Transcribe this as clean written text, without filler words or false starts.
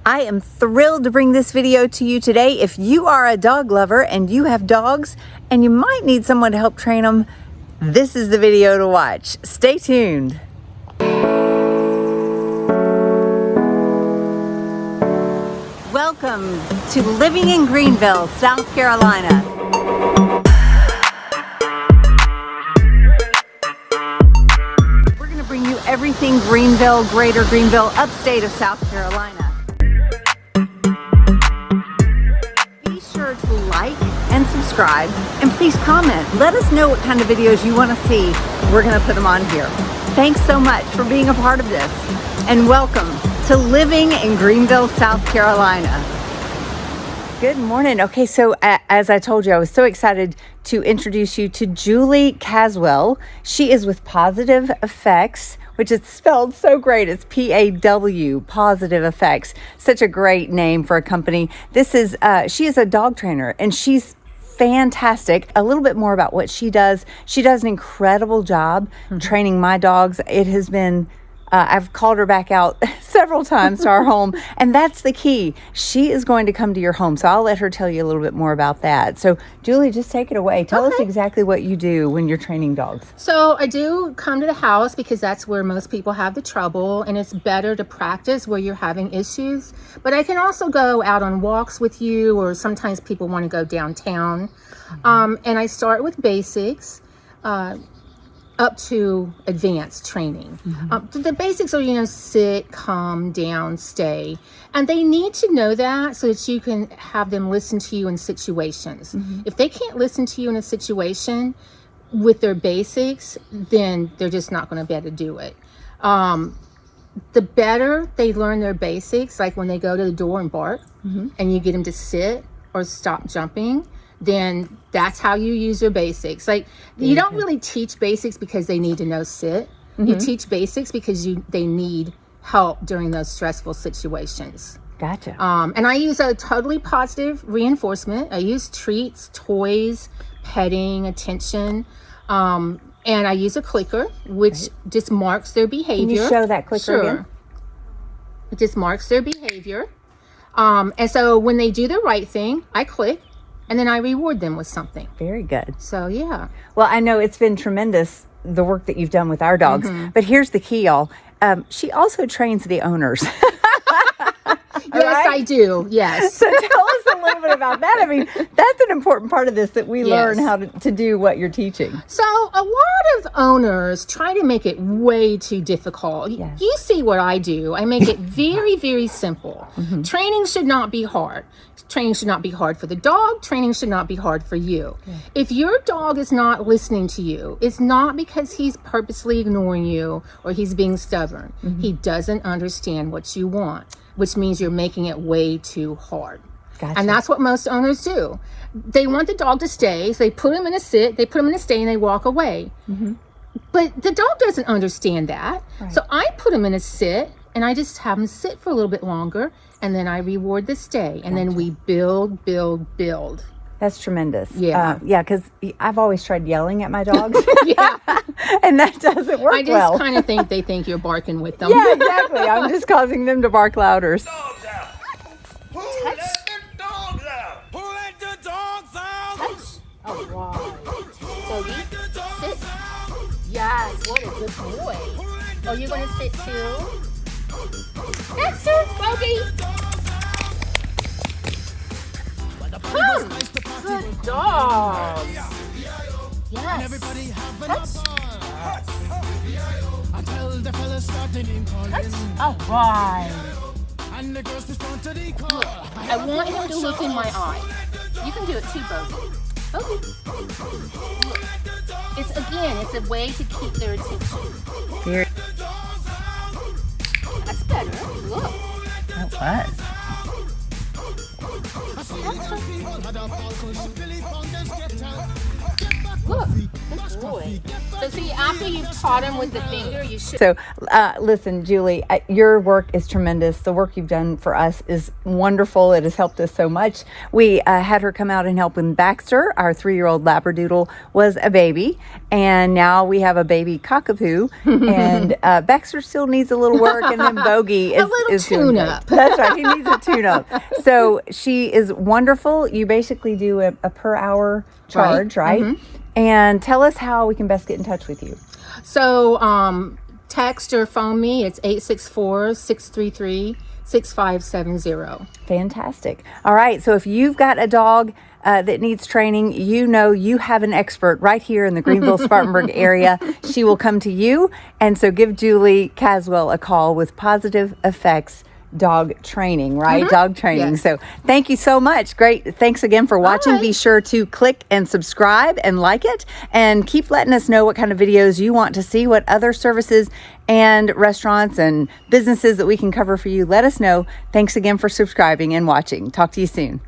I am thrilled to bring this video to you today. If you are a dog lover and you have dogs and you might need someone to help train them, this is the video to watch. Stay tuned. Welcome to living in Greenville, South Carolina. We're going to bring you everything Greenville, Greater Greenville, upstate of South Carolina. Be sure to like and subscribe, and please comment. Let us know what kind of videos you want to see. We're going to put them on here. Thanks so much for being a part of this, and welcome to living in Greenville, South Carolina. Good morning. Okay, so as I told you, I was so excited to introduce you to Julie Caswell. She is with Pawsitive Effects, which is spelled so great. It's P-A-W, Pawsitive Effects. Such a great name for a company. She is a dog trainer, and she's fantastic. A little bit more about what she does. She does an incredible job training my dogs. It has been I've called her back out several times to our home, and that's the key. She is going to come to your home, so I'll let her tell you a little bit more about that. So, Julie, just take it away. Tell us exactly what you do when you're training dogs. So I do come to the house because that's where most people have the trouble, and it's better to practice where you're having issues. But I can also go out on walks with you, or sometimes people want to go downtown. And I start with basics. Up to advanced training. The basics are, sit, calm down, stay. And they need to know that so that you can have them listen to you in situations. If they can't listen to you in a situation with their basics, then they're just not going to be able to do it. The better they learn their basics, like when they go to the door and bark, and you get them to sit or stop jumping, then that's how you use your basics. Like, you don't really teach basics because they need to know sit. You teach basics because they need help during those stressful situations. Gotcha. And I use a totally positive reinforcement. I use treats, toys, petting, attention, and I use a clicker, which just marks their behavior. Can you show that clicker again? It just marks their behavior. And so when they do the right thing, I click, and then I reward them with something. Very good. So, yeah. Well, I know it's been tremendous, the work that you've done with our dogs. But here's the key, y'all. She also trains the owners. Yes, I do. Yes. So tell us a little bit about that. I mean, that's an important part of this, that we learn how to do what you're teaching. So a lot of owners try to make it way too difficult. Yes. You see what I do. I make it very, very simple. Training should not be hard. Training should not be hard for the dog. Training should not be hard for you. If your dog is not listening to you, it's not because he's purposely ignoring you or he's being stubborn. He doesn't understand what you want, which means you're making it way too hard. Gotcha. And that's what most owners do. They want the dog to stay, so they put him in a sit, they put him in a stay, and they walk away. But the dog doesn't understand that. So I put him in a sit, and I just have him sit for a little bit longer, and then I reward the stay. And then we build. That's tremendous. Yeah. Because I've always tried yelling at my dogs. And that doesn't work well. I just kind of think they think you're barking with them. Yeah, exactly. I'm just causing them to bark louder. Dogs out. Who let the dogs out? Who let the dogs out? Touch. Oh, wow. So you sit. Yes, what a good boy. Oh, you're going to sit too? That's it, Bogey. Come. Good dog. Yes. Touch. All right. I want him to look in my eye. You can do it too, Bogey. Look. It's a way to keep their attention. Here. That's better. Look. That was. Look, good boy. So see, after you've taught him with the finger, you should. So, listen, Julie, your work is tremendous. The work you've done for us is wonderful. It has helped us so much. We had her come out and help when Baxter, our 3-year-old Labradoodle, was a baby. And now we have a baby cockapoo. And Baxter still needs a little work. And then Bogey is tune up. That's right. He needs a tune-up. So she is wonderful. You basically do a per hour charge, right? Mm-hmm. And tell us how we can best get in touch with you. So text or phone me. It's 864-633-6570. Fantastic. All right. So if you've got a dog that needs training, you know you have an expert right here in the Greenville, Spartanburg area. She will come to you. And so give Julie Caswell a call with Pawsitive Effects dog training, right? Mm-hmm. Dog training. Yes. So thank you so much. Great. Thanks again for watching. Right. Be sure to click and subscribe and like it, and keep letting us know what kind of videos you want to see, what other services and restaurants and businesses that we can cover for you. Let us know. Thanks again for subscribing and watching. Talk to you soon.